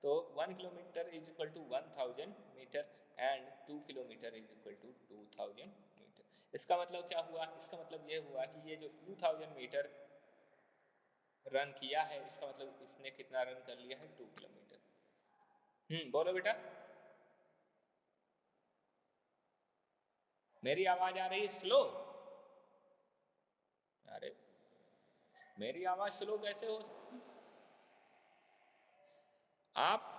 तो 1 kilometre is equal to 1000 metre and 2 kilometre is equal to 2000 metre. इसका मतलब क्या हुआ? इसका मतलब ये हुआ कि ये जो 2000 मीटर रन किया है, इसका मतलब इसने कितना रन कर लिया है? 2 किलोमीटर। बोलो बेटा। मेरी आवाज आ रही है स्लो? अरे मेरी आवाज स्लो कैसे हो? आप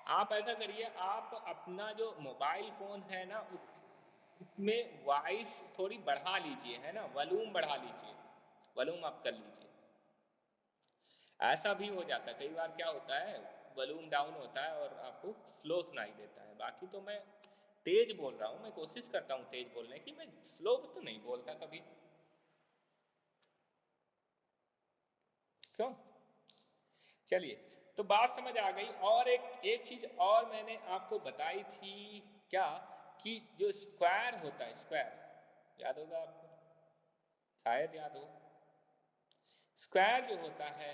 आप ऐसा करिए, आप अपना जो मोबाइल फोन है ना उसमें वॉइस थोड़ी बढ़ा लीजिए, है ना, वॉल्यूम बढ़ा लीजिए, वॉल्यूम अप कर लीजिए। ऐसा भी हो जाता है कई बार, क्या होता है वॉल्यूम डाउन होता है और आपको स्लो सुनाई देता है। बाकी तो मैं तेज बोल रहा हूँ, मैं कोशिश करता हूँ तेज बोलने की, मैं स्लो तो नहीं बोलता कभी। क्यों? चलिए, तो बात समझ आ गई। और एक एक चीज और मैंने आपको बताई थी, क्या? कि जो स्क्वायर होता है, स्क्वायर याद होगा आपको, शायद याद हो। स्क्वायर जो होता है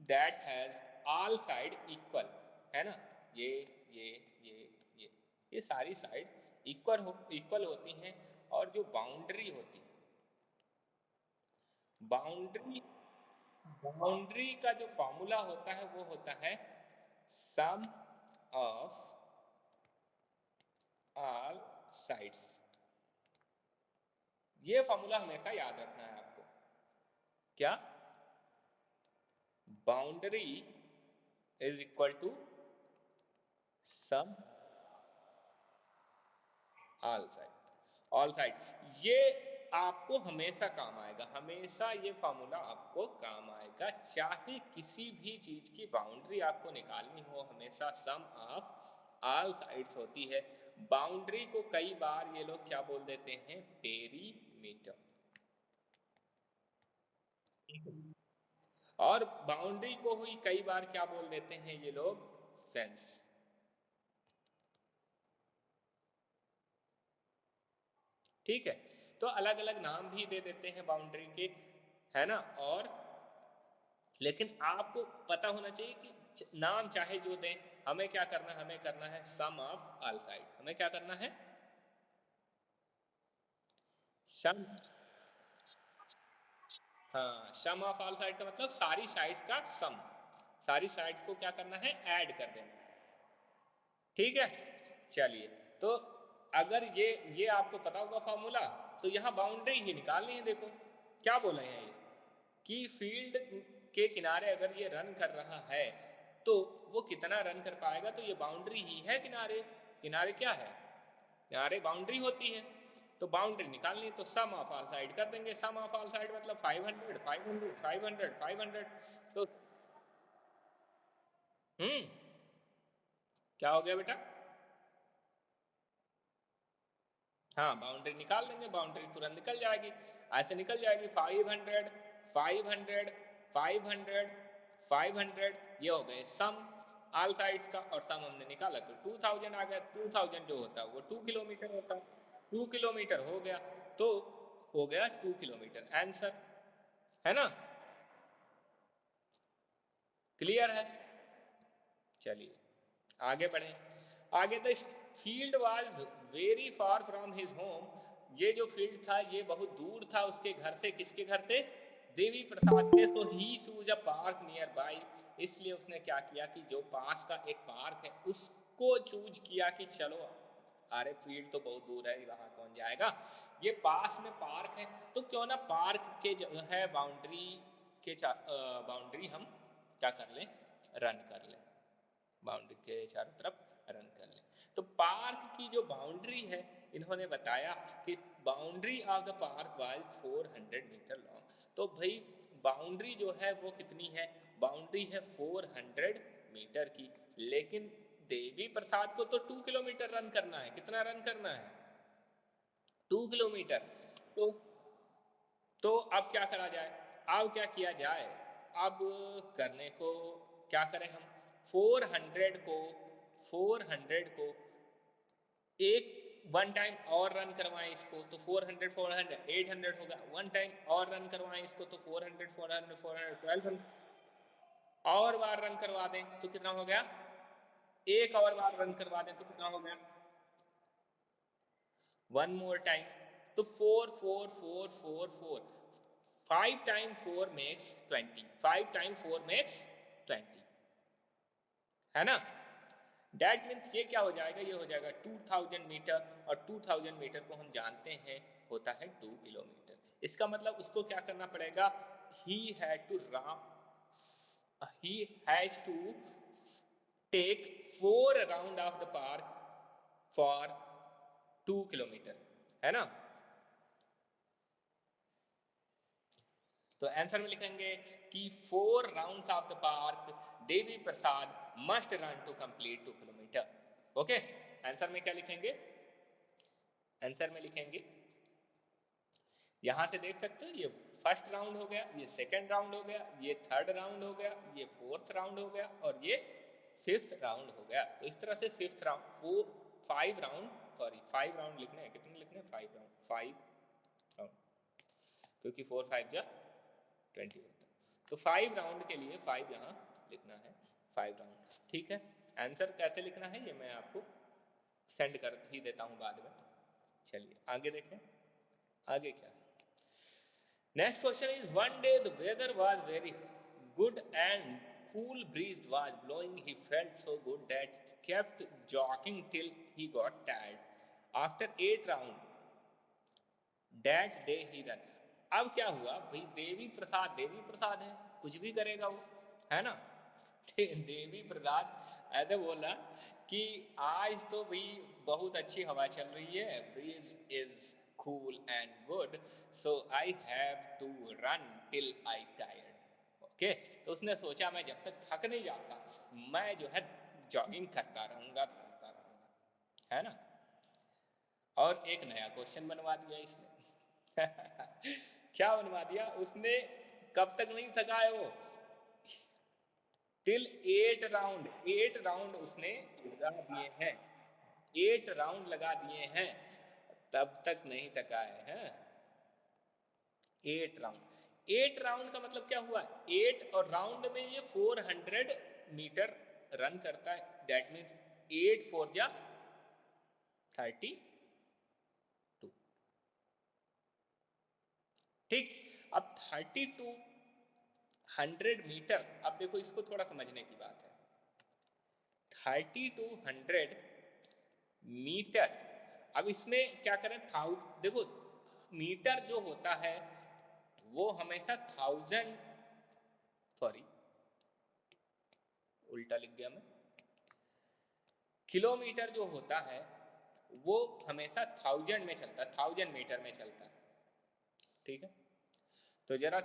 that has all side equal, है ना, ये ये ये ये ये सारी साइड इक्वल होती हैं। और जो बाउंड्री होती है, बाउंड्री बाउंड्री का जो फॉर्मूला होता है वो होता है सम ऑफ ऑल साइड्स। ये फॉर्मूला हमेशा याद रखना है आपको। क्या? Boundary is equal to sum all side, all side. ये आपको हमेशा काम आएगा, हमेशा ये फॉर्मूला आपको काम आएगा। चाहे किसी भी चीज की बाउंड्री आपको निकालनी हो, हमेशा सम ऑफ ऑल साइड्स होती है। बाउंड्री को कई बार ये लोग क्या बोल देते हैं? पेरीमीटर। और बाउंड्री को ही कई बार क्या बोल देते हैं ये लोग? फेंस। ठीक है, तो अलग अलग नाम भी दे देते हैं बाउंड्री के, है ना। और लेकिन आपको पता होना चाहिए कि नाम चाहे जो दें, हमें क्या करना है? हमें करना है सम ऑफ ऑल साइड। हमें क्या करना है? सम। हाँ, सम ऑफ ऑल साइड का मतलब सारी साइड्स का सम। सारी साइड्स को क्या करना है? ऐड कर देना। ठीक है, चलिए। तो अगर ये आपको पता होगा फॉर्मूला, तो यहाँ बाउंड्री ही निकालनी है। देखो क्या बोले हैं ये, कि फील्ड के किनारे अगर ये रन कर रहा है तो वो कितना रन कर पाएगा? तो ये बाउंड्री ही है किनारे। किनारे क्या है? किनारे बाउंड्री होती है। तो बाउंड्री निकालनी है तो सम ऑफ ऑल साइड कर देंगे। सम ऑफ ऑल साइड मतलब 500 500 500 500। तो हम्म क्या हो गया बेटा? हाँ, बाउंड्री निकाल देंगे, बाउंड्री तुरंत निकल जाएगी। ऐसे निकल जाएगी 500 500 500 500, ये हो गए सम ऑल साइड्स का। और सम हमने निकाला तो 2000 आ गया। 2000 जो होता है वो 2 किलोमीटर होता है। 2 किलोमीटर हो गया, तो हो गया 2 किलोमीटर आंसर, है ना। क्लियर है? चलिए आगे बढ़े। आगे the field was very far from his home. ये जो फील्ड था ये बहुत दूर था उसके घर से। किसके घर से? देवी प्रसाद के। So he choose a park near by. इसलिए उसने क्या किया कि जो पास का एक पार्क है उसको चूज किया कि चलो, अरे फील्ड तो बहुत दूर है, वहां कौन जाएगा, ये पास में पार्क है तो क्यों ना पार्क के जो है बाउंड्री के बाउंड्री हम क्या कर लें? रन कर लें, बाउंड्री के चारों तरफ रन कर लें। तो पार्क की जो बाउंड्री है, इन्होंने बताया कि boundary of the park was 400 metre long. तो भाई बाउंड्री जो है वो कितनी है? बाउंड्री है 400 मीटर की। लेकिन देवी प्रसाद को तो 2 किलोमीटर रन करना है। कितना रन करना है? 2 किलोमीटर। तो तो अब क्या करा जाए? अब क्या किया जाए? अब करने को क्या करें हम? 400 को 400 को एक वन टाइम और रन करवाएं इसको तो 400 400 800 होगा। वन टाइम और रन करवाएं इसको तो 400 400 400 1200। और बार रन करवा दें तो कितना हो गया, एक और बार रन करवा दें तो कितना हो गया, 1 more टाइम, तो 4 4 4 4 4, 5 टाइम 4 मेक्स 20, 5 टाइम 4 मेक्स 20, है ना। डेट मीन्स ये क्या हो जाएगा, ये हो जाएगा 2000 मीटर, और 2000 मीटर को हम जानते हैं होता है 2 किलोमीटर। इसका मतलब उसको क्या करना पड़ेगा, he had to he has to take 4 round of the park for 2 kilometre, है ना। तो आंसर में लिखेंगे कि 4 rounds of the park Devi Prasad must run to complete 2 kilometre. Okay, answer में क्या लिखेंगे, आंसर में लिखेंगे, यहां से देख सकते हो ये फर्स्ट राउंड हो गया, ये सेकंड राउंड हो गया, ये थर्ड राउंड हो गया, ये फोर्थ राउंड हो गया, और ये फिफ्थ राउंड हो गया। तो इस तरह से fifth round, 5 round, sorry 5 round लिखने हैं, कितने लिखने हैं, 5 राउंड, 5 राउंड, क्योंकि 4 5 जा 20 होता है। तो 5 राउंड के लिए 5 यहाँ लिखना है, 5 राउंड, ठीक है। आंसर कैसे लिखना है ये मैं आपको सेंड कर ही देता हूँ बाद में। चलिए आगे देखें, आगे क्या है। Next question is, one day the weather was very good and cool breeze was blowing. He felt so good that he kept jogging till he got tired. After 8 rounds, that day he ran. अब क्या हुआ भाई, देवी प्रसाद है, कुछ भी करेगा वो, है ना। देवी प्रसाद ऐसे बोला कि आज तो भाई बहुत अच्छी हवा चल रही है, breeze is cool and good, so I have to run till I tired. Okay, तो उसने सोचा मैं जब तक थक नहीं जाता मैं जो है जॉगिंग करता रहूंगा, है ना। और एक नया क्वेश्चन बनवा दिया इसने। क्या बनवा दिया उसने, कब तक नहीं थका है वो, टिल 8 राउंड, 8 राउंड उसने लगा दिए हैं, 8 राउंड लगा दिए हैं, तब तक नहीं थका है। 8 राउंड, 8 राउंड का मतलब क्या हुआ, 8 और राउंड में ये 400 मीटर रन करता है, दैट मीन्स 8 4 जा 32, ठीक। अब 3200 मीटर, अब देखो इसको थोड़ा समझने की बात है, 3200 मीटर, अब इसमें क्या करें, देखो मीटर जो होता है वो हमेशा 1000, सॉरी उल्टा लिख गया मैं, किलोमीटर जो होता है वो हमेशा 1000 में चलता है, 1000 मीटर में चलता है, ठीक है। तो जरा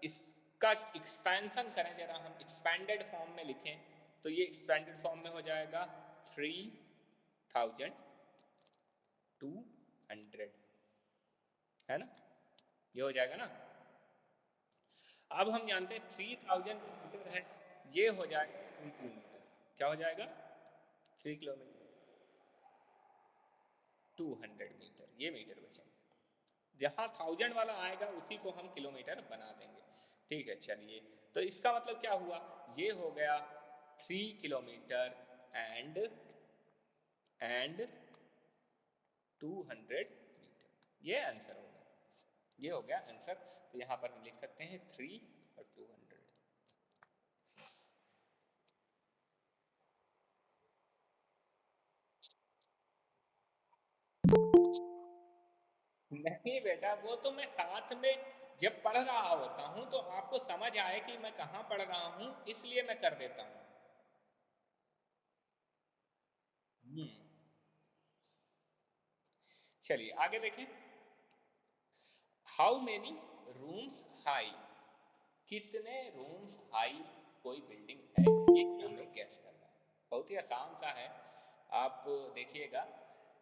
इसका एक्सपेंशन करें, जरा हम एक्सपेंडेड फॉर्म में लिखें, तो ये एक्सपेंडेड फॉर्म में हो जाएगा 3200, है ना, ये हो जाएगा ना। अब हम जानते हैं 3000 मीटर है, ये हो जाएगा 3 किलोमीटर, क्या हो जाएगा 3 किलोमीटर, 200 मीटर, ये मीटर बचेंगे, जहां 1000 वाला आएगा उसी को हम किलोमीटर बना देंगे, ठीक है। चलिए, तो इसका मतलब क्या हुआ, ये हो गया 3 किलोमीटर एंड 200 मीटर, ये आंसर हो गया, ये हो गया आंसर। तो यहां पर हम लिख सकते हैं 3 और 200। नहीं बेटा, वो तो मैं साथ में जब पढ़ रहा होता हूं तो आपको समझ आए कि मैं कहां पढ़ रहा हूं, इसलिए मैं कर देता हूं। चलिए आगे देखें, हाउ मेनी रूम्स हाई, कितने रूम्स हाई कोई बिल्डिंग है, ये हमें गैस करना है, बहुत ही आसान सा है। आप देखिएगा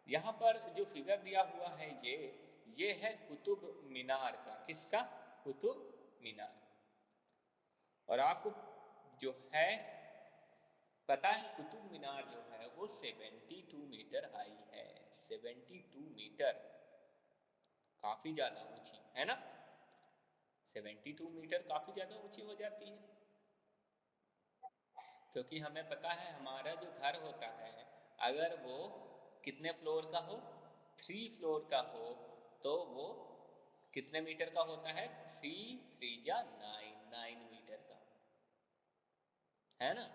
यहाँ पर जो फिगर दिया हुआ है ये है कुतुब मीनार का, किसका, कुतुब मीनार, और आपको जो है पता है कुतुब मीनार जो है वो 72 मीटर हाई है, 72 मीटर, काफी ज्यादा ऊंची है ना, 72 मीटर काफी ज्यादा ऊंची हो जाती है। क्योंकि हमें पता है हमारा जो घर होता है अगर वो कितने फ्लोर का हो, 3 फ्लोर का हो, तो वो कितने मीटर का होता है? 3 3 जा 9, 9 मीटर का, है ना?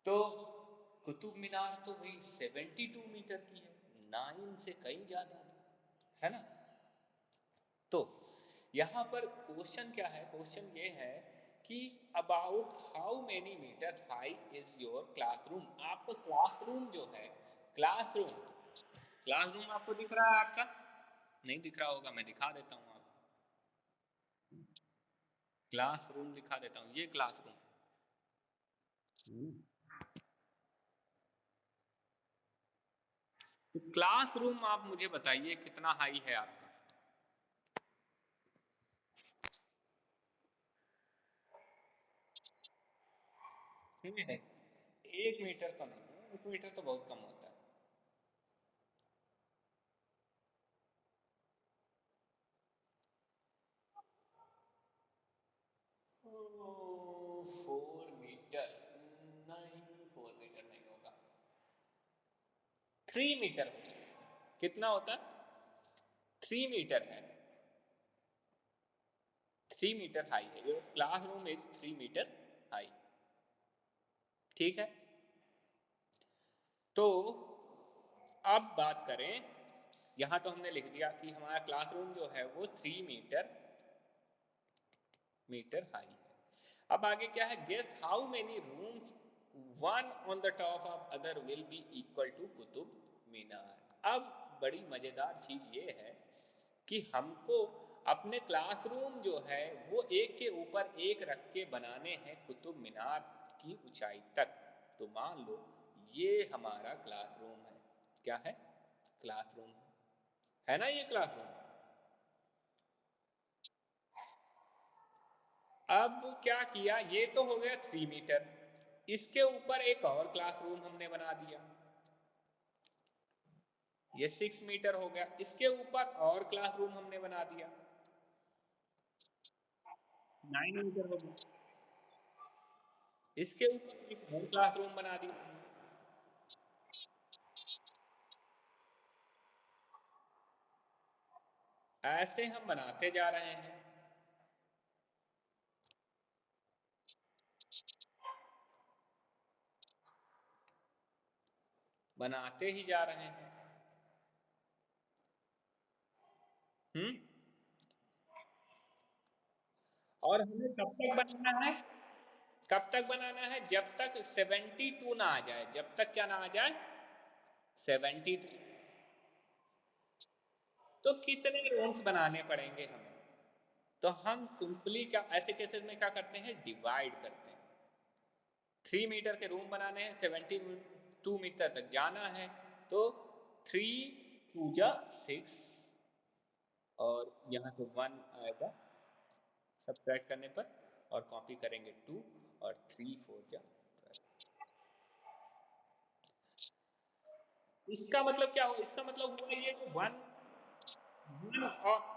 तो कुतुब मीनार तो वही 72 मीटर की है, 9 से कहीं ज्यादा, है ना? तो यहाँ पर क्वेश्चन क्या है? क्वेश्चन ये है कि about how many metre high is your classroom. आपको क्लासरूम जो है, क्लासरूम क्लासरूम आपको दिख रहा है? आपका नहीं दिख रहा होगा, मैं दिखा देता हूँ आपको। क्लासरूम दिखा देता हूँ, ये क्लासरूम। तो क्लासरूम आप मुझे बताइए कितना हाई है आपका? है 1 मीटर तो नहीं है, 1 मीटर तो बहुत कम होता है। 4 मीटर नहीं, 4 मीटर नहीं होगा, 3 मीटर। कितना होता है? 3 मीटर है, 3 मीटर हाई है। Your classroom is 3 metre high. ठीक है, तो अब बात करें, यहां तो हमने लिख दिया कि हमारा क्लासरूम जो है वो 3 मीटर हाई है। अब आगे क्या है? Guess how many rooms one on the top of other will be equal to Qutub Minar. अब बड़ी मजेदार चीज ये है कि हमको अपने क्लासरूम जो है वो एक के ऊपर एक रख के बनाने हैं कुतुब मीनार की ऊंचाई तक। तो मान लो ये हमारा क्लासरूम है। क्या है? क्लासरूम है ना, ये क्लासरूम। अब क्या किया? ये तो हो गया 3 मीटर, इसके ऊपर एक और क्लासरूम हमने बना दिया, ये 6 मीटर हो गया। इसके ऊपर और क्लासरूम हमने बना दिया, 9 मीटर हो गया। इसके ऊपर एक और क्लासरूम बना दिया। ऐसे हम बनाते जा रहे हैं, बनाते ही जा रहे हैं। हम्म। और हमें कब तक बनाना है? कब तक बनाना है? जब तक 72 ना आ जाए। जब तक क्या ना आ जाए? 72। तो कितने रूम्स बनाने पड़ेंगे हमें? तो हम सिंपली क्या, ऐसे केसेस में क्या करते हैं? डिवाइड करते हैं। 3 मीटर के रूम बनाने हैं, 72 मीटर तक जाना है, तो 3 2 जा 6, और यहाँ से 1 आएगा सब्ट्रैक्ट करने पर, और कॉपी करेंगे 2, और 3 4 जा 12। इसका मतलब क्या हो? इसका मतलब हुआ ये one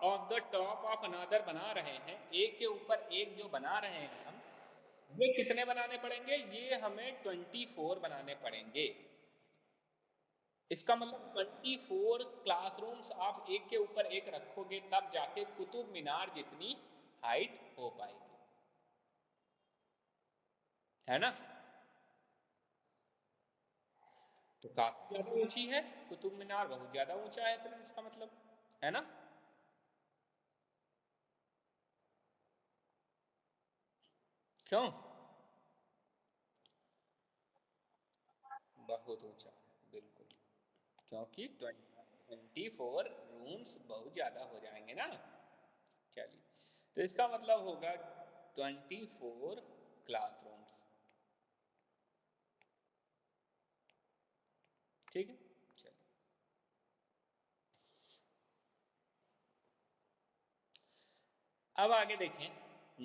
of the top of another बना रहे हैं, एक के ऊपर एक जो बना रहे हैं हम, ये कितने बनाने पड़ेंगे? ये हमें 24 बनाने पड़ेंगे। इसका मतलब 24 क्लासरूम्स आप एक के ऊपर एक रखोगे तब जाके कुतुब मीनार जितनी हाइट हो पाएगी, है ना? तो काफी ज्यादा ऊंची है कुतुब मीनार, बहुत ज्यादा ऊंचा है फिर इसका मतलब, है ना? क्यों? बहुत ऊंचा है बिल्कुल, क्योंकि 24 रूम्स बहुत ज्यादा हो जाएंगे ना। चलिए, तो इसका मतलब होगा 24 क्लासरूम्स। ठीक है, चलिए अब आगे देखें।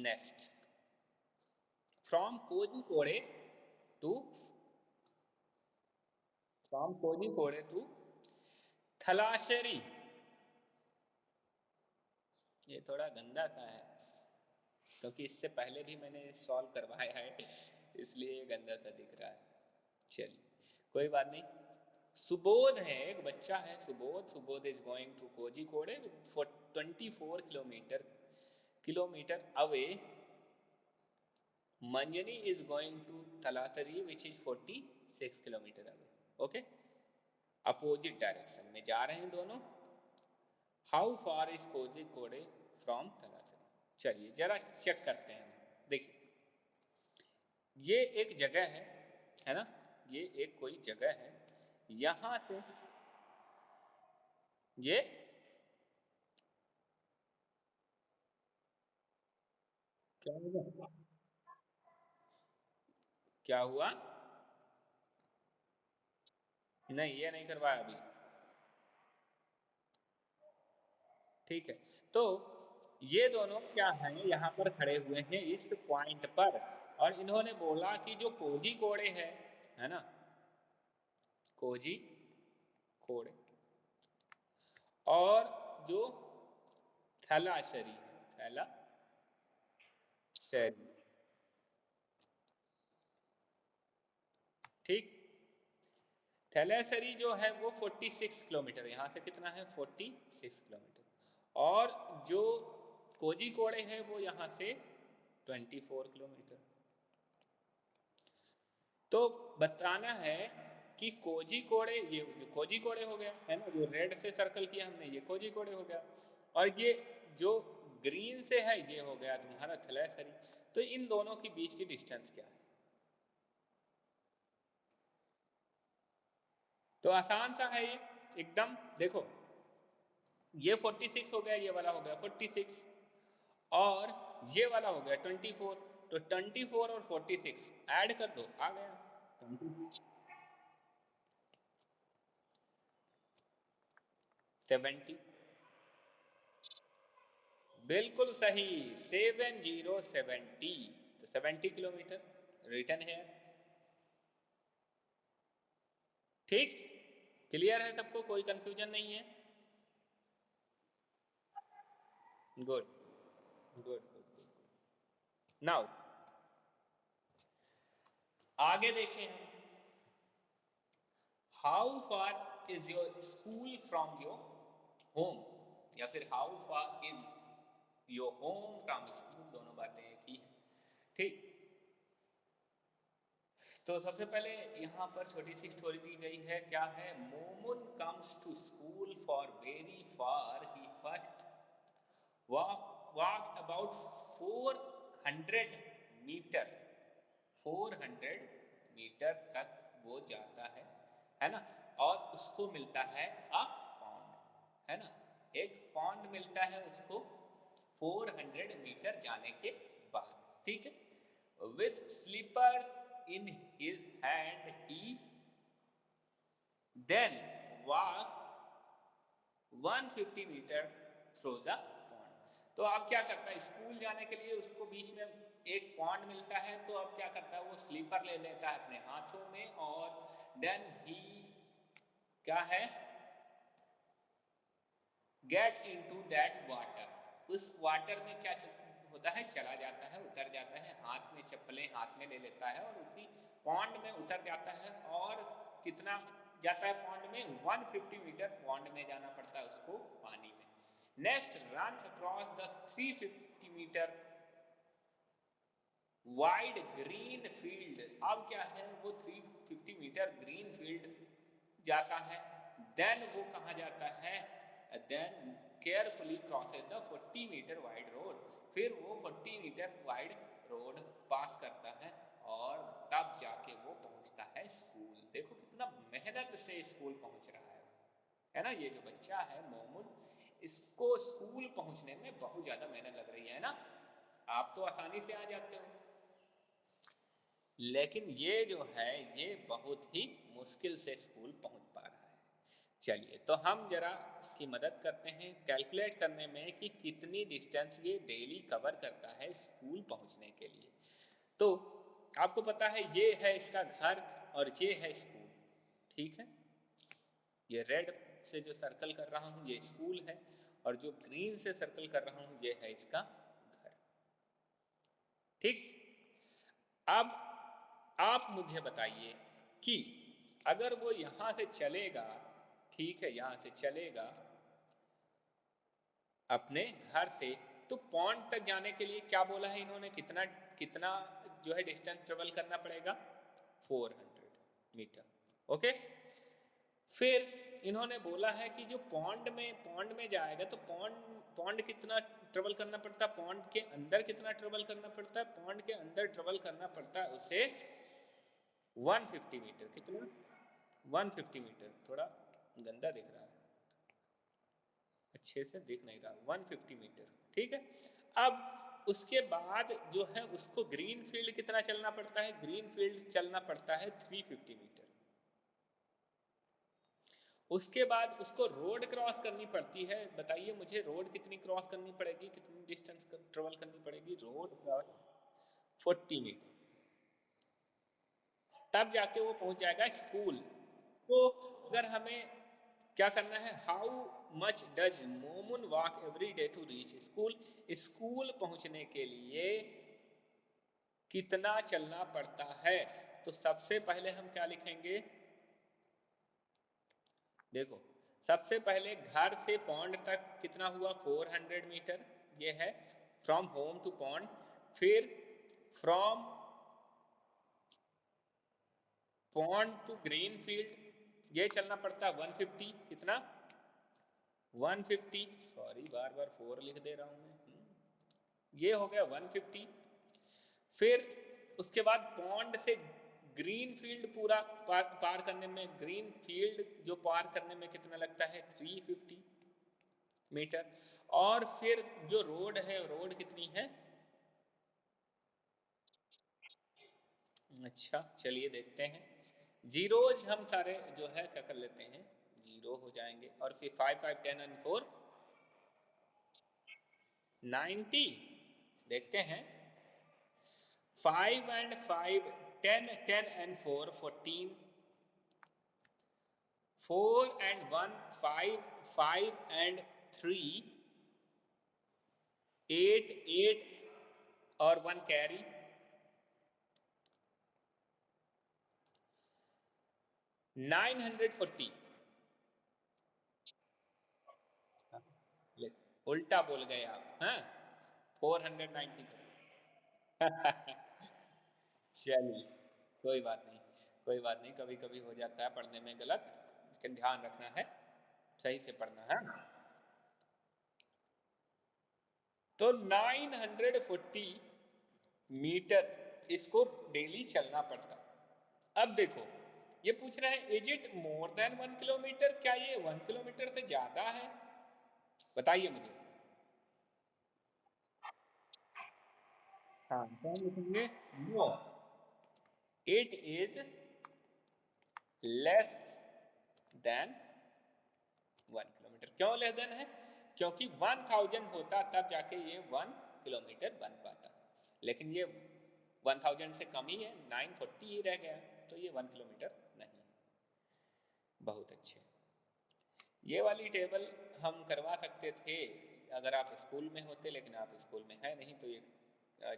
Next, from Kozhikode to from Kozhikode to Thalassery. ये थोड़ा गंदा सा है, क्योंकि इससे पहले भी मैंने सॉल्व करवाया है, इसलिए ये गंदा सा दिख रहा है। चलिए कोई बात नहीं। सुबोध है, एक बच्चा है Subodh. Subodh is going to Kozhikode with 24 kilometre away. Manjani is going to Talatari, which is 46 kilometre away. Okay, opposite direction में जा रहे हैं दोनों। How far is Kozhikode from Talatari? चलिए जरा चेक करते हैं। देखिए ये एक जगह है ना, ये एक कोई जगह है। यहां से ये क्या हुआ, क्या हुआ? नहीं ये नहीं करवाया अभी। ठीक है, तो ये दोनों क्या हैं, यहाँ पर खड़े हुए हैं इस पॉइंट पर। और इन्होंने बोला कि जो कोझिकोडे है ना, कोझिकोडे, और जो थलाशरी है, थलाशरी, ठीक। थैलेसरी जो है वो 46 किलोमीटर, यहाँ से कितना है 46 किलोमीटर। और जो कोझिकोडे है वो यहाँ से 24 किलोमीटर। तो बताना है कि कोझिकोडे, ये जो कोझिकोडे हो गया है ना, जो रेड से सर्कल किया हमने, ये कोझिकोडे हो गया। और ये जो ग्रीन से है ये हो गया तुम्हारा थैलेसरी। तो इन दोनों के बीच की डिस्टेंस क्या है? तो आसान सा है ये एकदम। देखो ये 46 हो गया, ये वाला हो गया 46, और ये वाला हो गया 24। तो 24 और 46 ऐड कर दो, आ गया 70। बिल्कुल सही, 70। तो 70 किलोमीटर रिटर्न है। ठीक, क्लियर है सबको, कोई कंफ्यूजन नहीं है? Good good good. नाउ आगे देखें हम। How far is your school from your home, या फिर how far is your home from school, दोनों बातें एक ही है। ठीक, तो सबसे पहले यहाँ पर छोटी सी स्टोरी दी गई है। क्या है? मोमुन comes to school for very far, he first walk about 400 metre, 400 metre तक वो जाता है ना। और उसको मिलता है अ पॉन्ड, है ना, एक पॉन्ड मिलता है उसको 400 मीटर जाने के बाद। ठीक है, with slipper in his hand he then walked 150 metre through the pond. तो अब क्या करता है, स्कूल जाने के लिए उसको बीच में एक पॉन्ड मिलता है। तो अब क्या करता है, वो स्लीपर ले लेता है अपने हाथों में, और देन ही क्या है, गेट इनटू दैट वाटर, उस वाटर में क्या होता है, चला जाता है, उतर जाता है, हाथ में चप्पलें हाथ में ले लेता है और उसी पॉन्ड में उतर जाता है। और कितना जाता है पॉन्ड में? 150 मीटर पॉन्ड में जाना पड़ता है उसको, पानी में। Next, run across the 350 metre wide green field. अब क्या है, वो 350 मीटर ग्रीन फील्ड जाता है। देन वो कहाँ जाता है, then carefully crosses the 40 metre wide road. फिर वो 40 मीटर वाइड रोड पास करता है, और तब जाके वो पहुंचता है स्कूल। देखो कितना मेहनत से स्कूल पहुंच रहा है ना। ये जो बच्चा है मोमुन, इसको स्कूल पहुंचने में बहुत ज्यादा मेहनत लग रही है ना। आप तो आसानी से आ जाते हो, लेकिन ये जो है ये बहुत ही मुश्किल से स्कूल पहुंच पा रहा है। चलिए तो हम जरा इसकी मदद करते हैं कैलकुलेट करने में कि कितनी डिस्टेंस ये डेली कवर करता है स्कूल पहुंचने के लिए। तो आपको पता है ये है इसका घर और ये है स्कूल। ठीक है, ये रेड से जो सर्कल कर रहा हूं ये स्कूल है, और जो ग्रीन से सर्कल कर रहा हूं ये है इसका घर। ठीक। अब आप मुझे बताइए कि अगर वो यहां से चलेगा, ठीक है, यहां से चलेगा अपने घर से, तो पॉन्ड तक जाने के लिए क्या बोला है इन्होंने, कितना कितना जो है डिस्टेंस ट्रेवल करना पड़ेगा, 400 मीटर। ओके। फिर इन्होंने बोला है कि जो पॉन्ड में जाएगा तो पॉन्ड कितना ट्रेवल करना पड़ता है, पॉन्ड के अंदर कितना ट्रेवल करना पड़ता है, पॉन्ड के अंदर ट्रेवल करना पड़ता है उसे 150 मीटर। कितना? 150 मीटर। थोड़ा गंदा दिख रहा है, अच्छे से दिख नहीं रहा। 150 मीटर, ठीक है। अब उसके बाद जो है उसको ग्रीन फील्ड कितना चलना पड़ता है, ग्रीन फील्ड चलना पड़ता है 350 मीटर। उसके बाद उसको रोड क्रॉस करनी पड़ती है। बताइए मुझे, रोड कितनी क्रॉस करनी पड़ेगी, कितनी डिस्टेंस ट्रेवल करनी पड़ेगी, रोड 40 मीटर। तब जाके वो पहुंच जाएगा स्कूल। तो अगर हमें क्या करना है, हाउ मच डज मोमन walk every day to reach school, school पहुंचने के लिए कितना चलना पड़ता है, तो सबसे पहले हम क्या लिखेंगे, देखो सबसे पहले घर से पॉन्ड तक कितना हुआ, 400 मीटर, ये है फ्रॉम होम टू पॉन्ड। फिर from pond to green field ये चलना पड़ता है 150। कितना? 150, सॉरी बार बार 4 लिख दे रहा हूं मैं। ये हो गया 150। फिर उसके बाद पॉन्ड से ग्रीन फील्ड पूरा पार करने में, ग्रीन फील्ड जो पार करने में कितना लगता है, 350 मीटर। और फिर जो रोड है, रोड कितनी है, अच्छा चलिए देखते हैं। जीरोज हम सारे जो है क्या कर लेते हैं, जीरो हो जाएंगे। और फिर 5 5 10 एंड 4 90। देखते हैं, 5 एंड 5 10, 10 एंड 4 14, 4 एंड 1 5, 5 एंड 3 8, 8 और 1 कैरी 940। उल्टा बोल गए आप, हाँ 490। चलिए कोई बात नहीं, कोई बात नहीं, कभी कभी हो जाता है पढ़ने में गलत, लेकिन ध्यान रखना है, सही से पढ़ना है। तो 940 मीटर इसको डेली चलना पड़ता। अब देखो ये पूछ रहे हैं, is it more than 1 kilometre, क्या ये 1 किलोमीटर से ज्यादा है, बताइए मुझे। हाँ क्या लिखेंगे, no it is less than 1 kilometre. क्यों लेस देन है, क्योंकि 1000 होता तब जाके ये 1 किलोमीटर बन पाता, लेकिन ये 1000 से कम ही है, 940 ही रह गया, तो ये 1 किलोमीटर नहीं। बहुत अच्छे। ये वाली टेबल हम करवा सकते थे अगर आप स्कूल में होते, लेकिन आप स्कूल में है नहीं, तो ये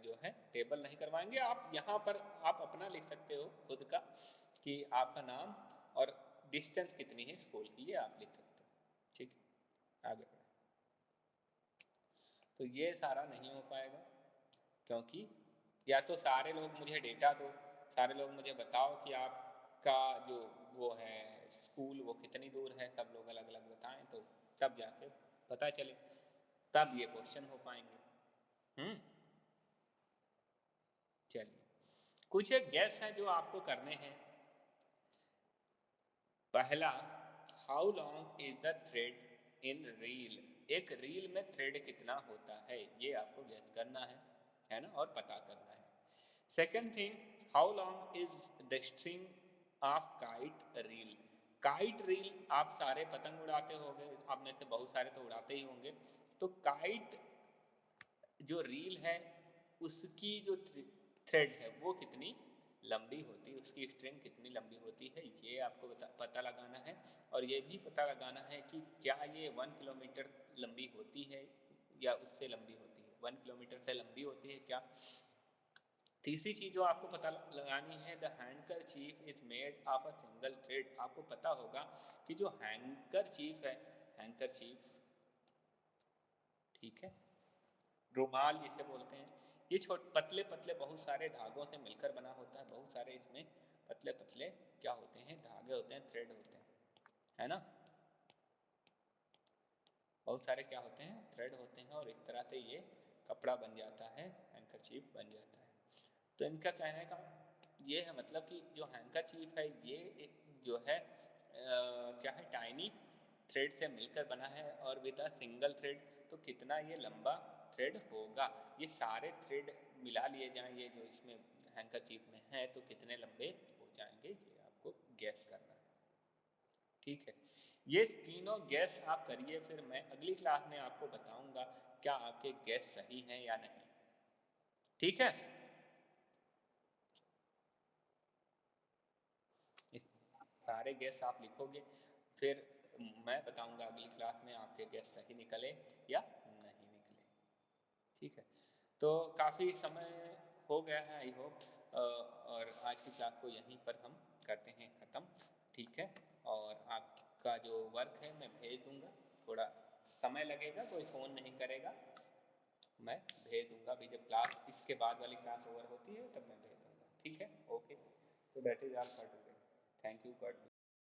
जो है टेबल नहीं करवाएंगे। आप यहाँ पर आप अपना लिख सकते हो खुद का, कि आपका नाम और डिस्टेंस कितनी है स्कूल की, ये आप लिख सकते हो। ठीक है, आगे बढ़े। तो ये सारा नहीं हो पाएगा, क्योंकि या तो सारे लोग मुझे डेटा दो, सारे लोग मुझे बताओ कि आपका जो वो है स्कूल वो कितनी दूर है, सब लोग अलग अलग बताएं, तो तब जाके पता चले, तब ये क्वेश्चन हो पाएंगे। चलिए कुछ एक गैस है जो आपको करने हैं। पहला, how long is the thread in reel, एक रील में थ्रेड कितना होता है, ये आपको गैस करना है ना, और पता करना है। Second thing, how long is the string of kite reel, kite reel आप सारे पतंग उड़ाते होंगे, आप में से बहुत सारे तो उड़ाते ही होंगे, तो काइट जो रील है उसकी जो थ्रेड है वो कितनी लंबी होती है, उसकी स्ट्रिंग कितनी लंबी होती है, ये आपको पता लगाना है। और ये भी पता लगाना है कि क्या ये 1 किलोमीटर लंबी होती है या उससे लंबी होती है, 1 किलोमीटर से लंबी होती है क्या, तीसरी चीज जो आपको पता लगानी है, the handkerchief is made of a single thread. आपको पता होगा कि जो हैंडकरचीफ है, हैंडकरचीफ, ठीक है, रुमाल जिसे बोलते हैं, ये पतले पतले बहुत सारे धागों से मिलकर बना होता है। बहुत सारे इसमें पतले पतले क्या होते हैं, धागे होते हैं, थ्रेड होते हैं, है ना। बहुत सारे क्या होते हैं, थ्रेड होते हैं, और इस तरह से ये कपड़ा बन जाता है, हैंकरचीफ बन जाता है। तो इनका कहने का ये है मतलब कि जो हैंकरचीफ है ये जो है क्या है, टाइनी थ्रेड से मिलकर बना है, और विद अ सिंगल थ्रेड। तो कितना ये लंबा थ्रेड होगा, ये सारे थ्रेड मिला लिए जाएं ये जो इसमें हैंकरचीफ में है, तो कितने लंबे हो जाएंगे, ये आपको गैस करना है। ठीक है, ये तीनों गैस आप करिए, फिर मैं अगली क्लास में आपको बताऊंगा क्या आपके गैस सही हैं या नहीं। ठीक है, सारे गैस आप लिखोगे, फिर मैं बताऊंगा अगली क्लास में आपके गैस सही निकले या नहीं निकले। ठीक है, तो काफ़ी समय हो गया है आई होप, और आज की क्लास को यहीं पर हम करते हैं ख़त्म। ठीक है, और आपका जो वर्क है मैं भेज दूंगा, थोड़ा समय लगेगा, कोई फ़ोन नहीं करेगा, मैं भेज दूंगा अभी जब क्लास इसके बाद वाली क्लास ओवर होती है तब मैं भेज दूंगा। ठीक है, ओके, तो that is all for today. Thank you, God.